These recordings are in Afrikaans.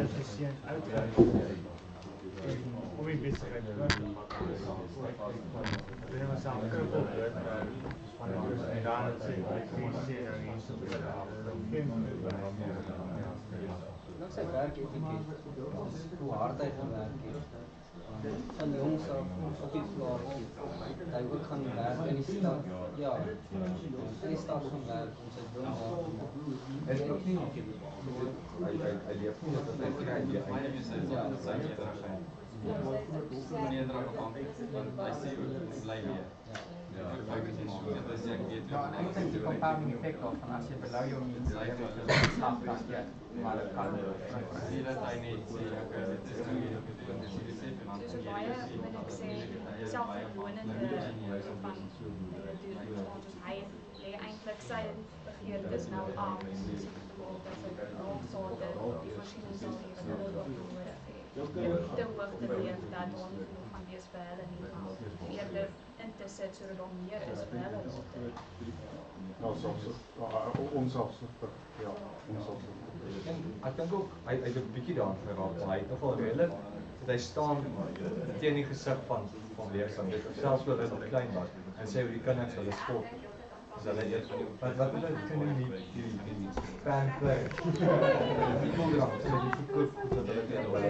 efficiënt uitwerk. Om die besigheid groot te maak. Dat is maar saam kruppel word. En dan sê ek sê dan hier so Nog sy werk etiket, hoe hard hy gewerk het. Van jongs af op die plaas, hy ook gaan werk in die stad, ja, in die stad gaan werk om sy droom waar te maak. En ook nie, hy leef nie, dat hy kry die einde sy nederig afhankelijk, want hy sê ook, hy bly weer. Ek dink die compounding effect van as jy belau jou mens snap dat jy maar dit kan sê dat hy net sê okay, dit is nou hier op die doen, dis die sê en dan dus baie wil ek sê selfverwonende van dus hy lê eintlik sy begeertes nou aan dat sy raamsate die voorsiening sal hê wat hulle ook nodig het. Te hoog te leef dat daar nie genoeg van wees vir hulle nie, maar eerder in te sit sodat daar meer is vir hulle. Onselfsugtig, ja, onselfsugtig. Ek dink ook, hy het 'n bietjie daarin geraak, maar hy het nogal redelik, dat hy staan teen die gesig van weerstand, selfs oor dit op klein was, en sê hoe die kinders hulle sport, as hulle eet, wat moet hulle kan doen, die pancake, die koeldrang, hulle die verkoop, dat hulle teen hulle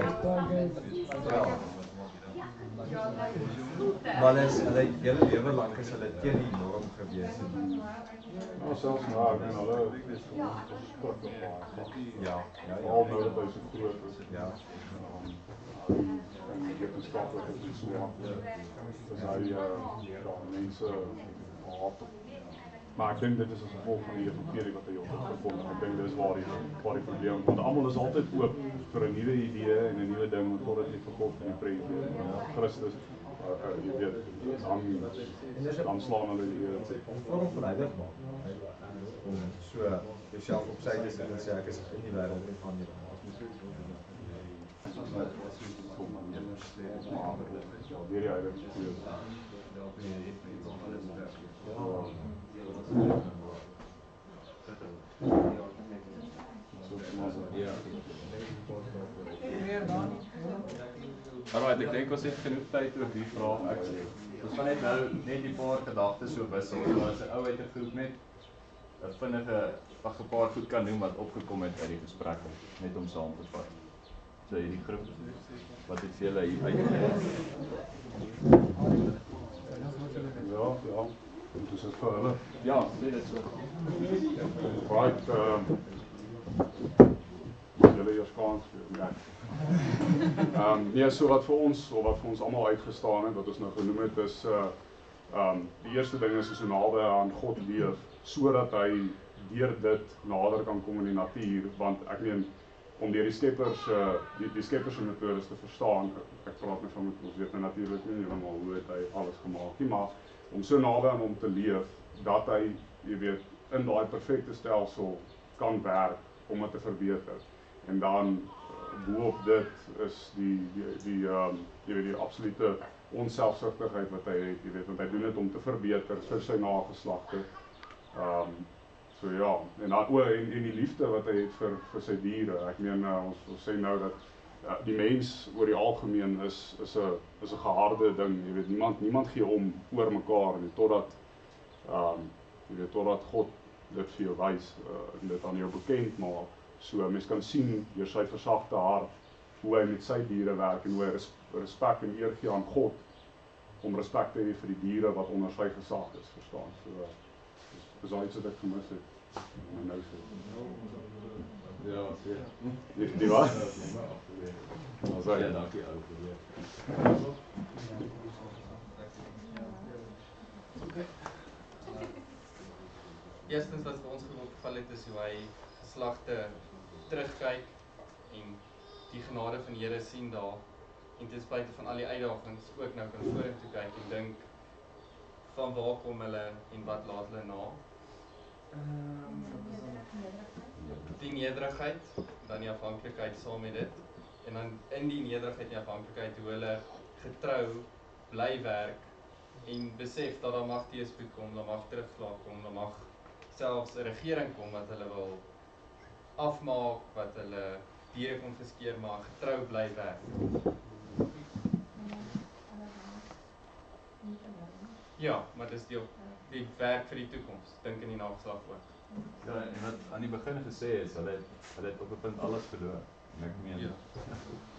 maar hulle hele lewe lank is hulle teen die norm gewees. Nou selfs maar, ek meen hulle is kort op ja, al nou dat hy so groot is. Ja. Wetenskaplik is dit so as hy mense haat. Maar ek dink dit is as gevolg van die evangelie wat hy op het gekom. Ek dink dis waar die probleem, want almal is altyd oop vir 'n nuwe idee en 'n nuwe ding totdat jy verkoop in die prentjie. Christus, jy weet, dan slaan hulle die vorm verleidig maak. Om so jouself op sy te sit en sê ek is in die wêreld en van die weer die heilige gees. Alright, ek dink ons het genoeg tyd oor die vraag. Ons gaan net nou net die paar gedagtes so wissel. As 'n ou uit 'n groep net 'n vinnige paar goed kan noem wat opgekom het uit die gesprek net om saam te vat. So hierdie groep, wat het vir julle hier uitgekom? Ja, dit is vir hulle. Ja, sê dit so. Right, julle eers kans gee. Nee, so wat vir ons almal uitgestaan het, wat ons nou genoem het, is die eerste ding is so naby aan God leef, sodat hy deur dit nader kan kom in die natuur, want ek meen, om deur die skeppers se metodes te verstaan, ek praat net van ons weet natuurlik nie heeltemal hoe het hy alles gemaak nie, maar om so naby aan hom te leef, dat hy, jy weet, in daai perfekte stelsel kan werk om dit te verbeter. En dan boop dit is die absolute onselfsugtigheid wat hy het, jy weet, want hy doen dit om te verbeter vir sy nageslagte. So ja, en dan en die liefde wat hy het vir sy diere. Ek meen ons sê nou dat die mens oor die algemeen is 'n geharde ding, jy weet, niemand gee om oor mekaar nie totdat God dit vir jou wys en dit aan jou bekend maak. So mens kan sien deur sy versagte hart hoe hy met sy diere werk en hoe hy respek en eer gee aan God om respek te hê vir die diere wat onder sy gesag is, verstaan. So dis iets wat ek gemis het. Nou sê. Ja, die wat? Ja, dankie ou vir weer. Eerstens wat vir ons goed opgeval het is hoe hy geslagte terugkyk en die genade van die Here sien daar en ten spyte van al die uitdagings ook nou kan vorentoe kyk en dink van waar kom hulle en wat laat hulle na. Die nederigheid, dan die afhanklikheid saam met dit en dan in die nederigheid en afhanklikheid hoe hulle getrou bly werk en besef dat daar mag teëspoed kom, daar mag terugslag kom, daar mag selfs 'n regering kom wat hulle wil afmaak, wat hulle diere kon verskeer, maar getrou bly werk. Ja, maar dis die werk vir die toekoms, dink in die nageslag ook. Ja, en wat aan die begin gesê is, hulle het op 'n punt alles verloor. En ek meen,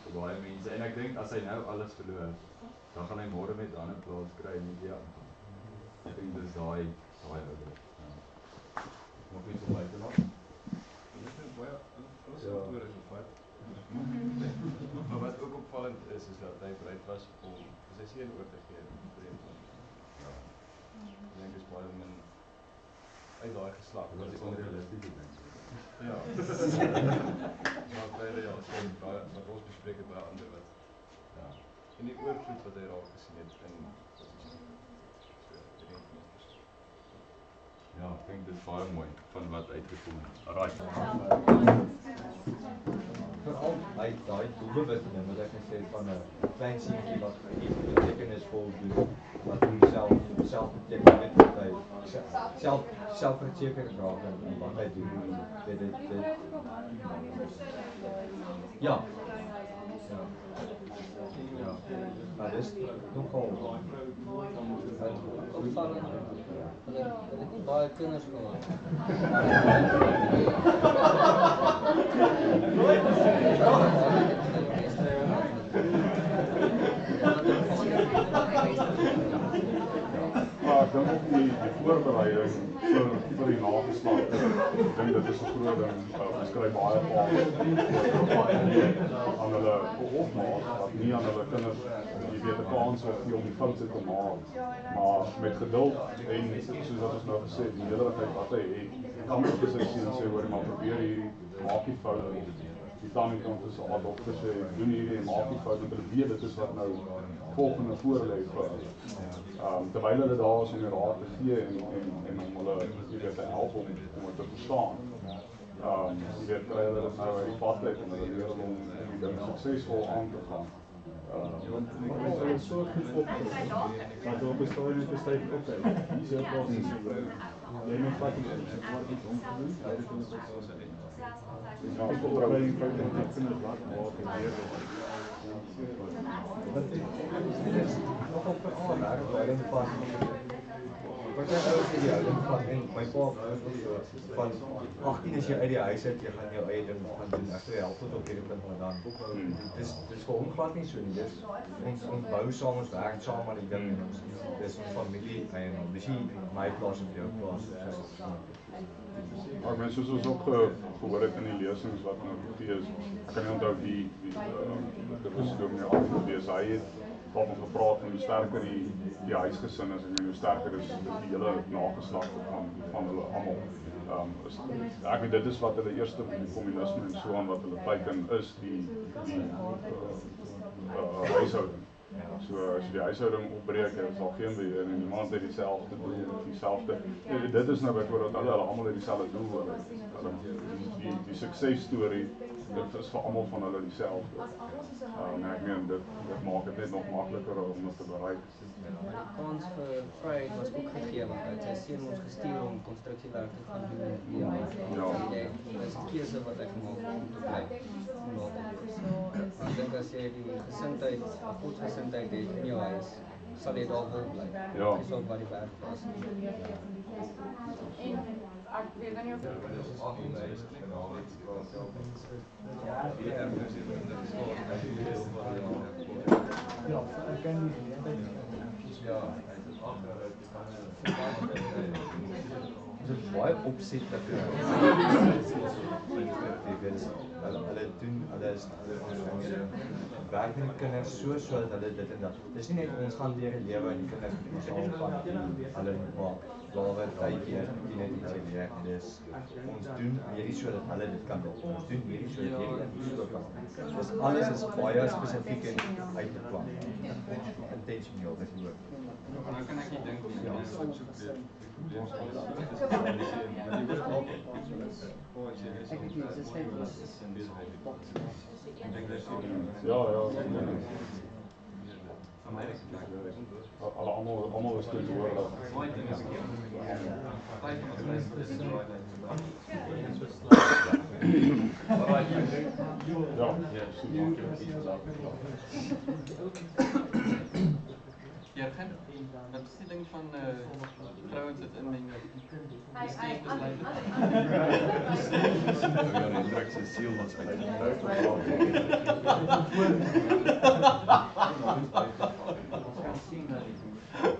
vir baie mense, en ek dink as hy nou alles verloor, dan gaan hy môre met 'n ander plaas kry en nie weer aangaan. Ek dink dis daai ouder. Moet jy so baie te laat? Dit is baie alles oor is op pad. Maar wat ook opvallend is dat hy bereid was om sy seun oor te gee vir die ja. Ek dink dis baie min uit daai geslag. Dit is onrealistiese ding. Ja. Maar baie ja, wat ons bespreek het by ander wat ja, en die oorvloed wat hy raak gesien het in ja, ek dink dit is baie mooi van wat uitgekom het. Alright. Veral uit daai doelbewuste ding wat ek gesê het van 'n klein seentjie wat iets betekenisvol doen, wat homself beteken met wat hy selfversekerd raak in wat hy doen. Dit ja. Ja, maar dis nogal opvallend. Hulle het nie baie kinders gehad. Maar ek dink ook die voorbereiding vir die nageslag, ek dink dit is 'n groot ding. Ons kry baie paas aan hulle hofmaat, wat nie aan hulle kinders jy weet 'n kans gee om die foute te maak. Maar met geduld en soos wat ons nou gesê het, die nederigheid wat hy het, kan ook as hy sien sê hoor maar probeer hierdie maak die fout. Die tannie kan vir sy dogter sê doen hierdie en maak die fout en hulle weet dit is wat nou volgende voorlê vir hulle. Terwyl hulle daar is om die raad te gee en om hulle jy weet te help om dit te verstaan. Jy weet kry hulle dit nou uit die pad uit en hulle leer om die ding suksesvol aan te gaan. Want ek is so goed op dat op bestaan net bestaan op hy. Dis jou basis. Jy moet vat iets waar iets ongedoen. Hy het ons ook so sê. Ja, voorbereiding vir die kinders wat gebeur. Wat is nogal veral daarin van wat jy ou sê die houding van en my pa van 18 as jy uit die huis uit jy gaan jou eie ding gaan doen as jy help tot op hierdie punt maar dan dis vir hom glad nie so nie dis ons bou saam ons werk saam aan die ding en ons dis ons familie en dis nie my plaas of jou plaas maar mense soos ons ook gehoor het in die lesings wat nou gegee is ek kan nie onthou wie dit was ook nie altyd lees hy het wat ons gepraat van hoe sterker die huisgesin is en hoe sterker is die hele nageslag van hulle almal. Ek weet dit is wat hulle eerste kommunisme en so aan wat hulle teiken is die huishouding. So as jy die huishouding opbreek, is al geen beheer en niemand het dieselfde doel of dieselfde. Dit is nou byvoorbeeld hulle almal het dieselfde doel. Die suksesstorie dit is vir almal van hulle dieselfde. Ek meen dit maak dit net nog makliker om dit te bereik. Kans vir vryheid was ook gegee want hy het sy seun ons gestuur om konstruksiewerk te gaan doen. Ja. Dis 'n keuse wat ek gemaak het om te bly. Ek dink as jy die gesindheid, godsgesindheid het in jou huis, sal jy daar wil bly. Ja. Dis ook wat die werk was. Ek weet dan nie of ja, ek ken die ja, dit is baie opset dat hulle doen, hulle is werk met die kinders sodat hulle dit en dat. Dis nie net ons gaan deur die lewe en die kinders moet ons aanpak. Hulle maak daar tydjie net iets leer. Dis ons doen hierdie sodat hulle dit kan doen. Ons doen hierdie sodat hierdie so kan. Dus alles is baie spesifiek en uitgeplan. Intentioneel dis die woord. Nou kan ek nie dink om die mense wat soek dit. Ja. Almal is te hoor dat Baie ding is ek. 5 van ons is Alright, ek dink Ja. Jurgen, wat is die ding van vrouens wat inmenging? Ja, die druk se siel was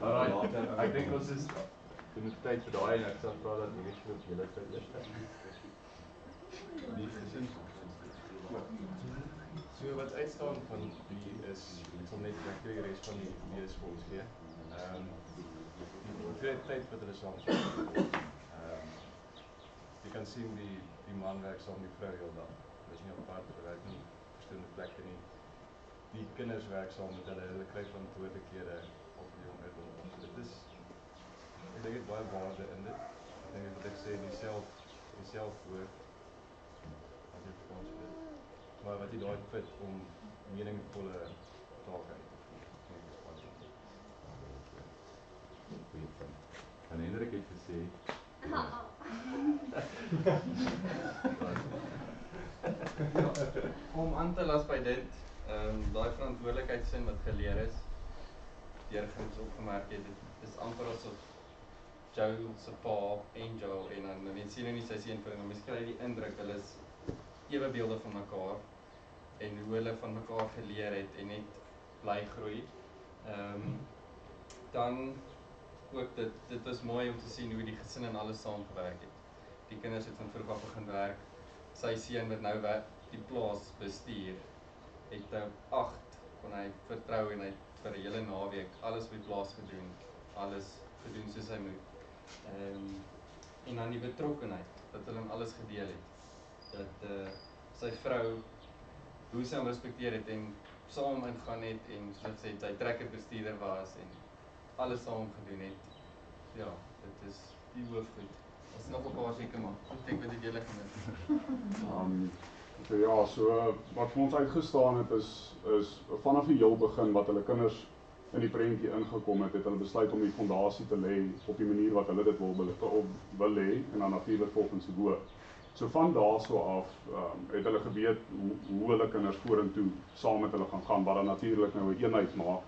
Alright, ek dink ons is genoeg tyd vir daai en ek sal vra dat hierdie groep julle vir eers die gesin. So wat uitstaan van die is, ek sal net die res van die lees vir ons gee. Die tyd wat hulle saam speel. Jy kan sien die man werk saam met die vrou heel dag. Hulle is nie apart, hulle werk nie verskillende plekke nie. Die kinders werk saam met hulle kry verantwoordelikhede op die jong ouderdom. So dit is, ek dink dit baie waarde in dit. Ek dink wat ek sê, die selfwoord, as jy Frans weet, maar wat jy daai fit om meningvolle take uit te voer. Goeie punt. En Hendrik het gesê, Om aan te las by dit, daai verantwoordelikheidsin wat geleer is, Jurgens opgemerk het, dit is amper asof Joel se pa en Joel en dan mens sien nie sy seun vir hom, mens kry die indruk hulle is ewebeelde van mekaar en hoe hulle van mekaar geleer het en net bly groei. Dan ook dit was mooi om te sien hoe die gesin en alles saamgewerk het. Die kinders het van vroeg af begin werk. Sy seun wat nou die plaas bestuur, het 8 kon hy vertrou en hy het vir 'n hele naweek alles op die plaas gedoen, alles gedoen soos hy moet. En dan die betrokkenheid, dat hulle aan alles gedeel het. Dat sy vrou, hoe sy hom respekteer het en saam ingaan het en soos ek sê, sy trekkerbestuurder was en alles saam gedoen het. Ja, dit is die hoofgoed. Ons is nog 'n paar seker maar, ek dink wat het julle gemis? So wat vir ons uitgestaan het is vanaf die heel begin wat hulle kinders in die prentjie ingekom het hulle besluit om die fondasie te lê op die manier wat hulle dit wil lê en dan natuurlik volgens die woord. So van daarso af het hulle geweet hoe hulle kinders vorentoe saam met hulle gaan, wat dan natuurlik nou 'n eenheid maak.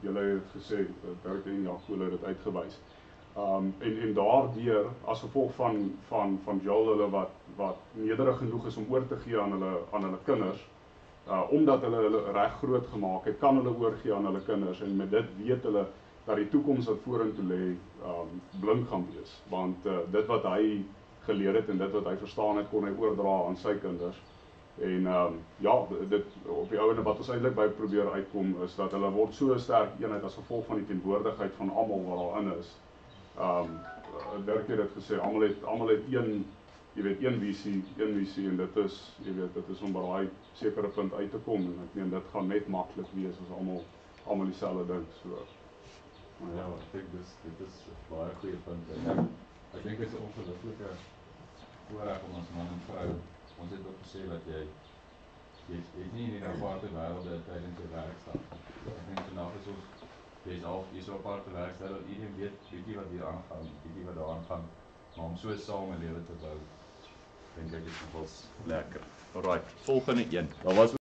Julle het gesê, Dirk en Jaco het dit uitgewys. En daardeur, as gevolg van Joel hulle wat nederig genoeg is om oor te gee aan hulle kinders, omdat hulle reg groot gemaak het, kan hulle oorgee aan hulle kinders en met dit weet hulle dat die toekoms wat vorentoe lê blink gaan wees, want dit wat hy geleer het en dit wat hy verstaan het, kon hy oordra aan sy kinders. En dit op die ouene wat ons eintlik by probeer uitkom is dat hulle word so 'n sterk eenheid as gevolg van die teenwoordigheid van almal wat daarin is. Dirk het dit gesê, almal het een visie en dit is om by daai sekere punt uit te kom en ek meen dit gaan net maklik wees as almal dieselfde dink. So ja, ek dink dit is 'n baie goeie punt. Ek dink dit is 'n ongelooflike voorreg om as man en vrou. Ons het ook gesê dat jy het nie in die aparte wêrelde tydens jou werkstad. Ek dink vandag is ons jy's op aparte werkstad dat iedereen weet bietjie wat hier aangaan, bietjie wat daar aangaan, maar om so saam 'n lewe te bou, dink ek is nogals lekker. Alright, volgende een. Daar was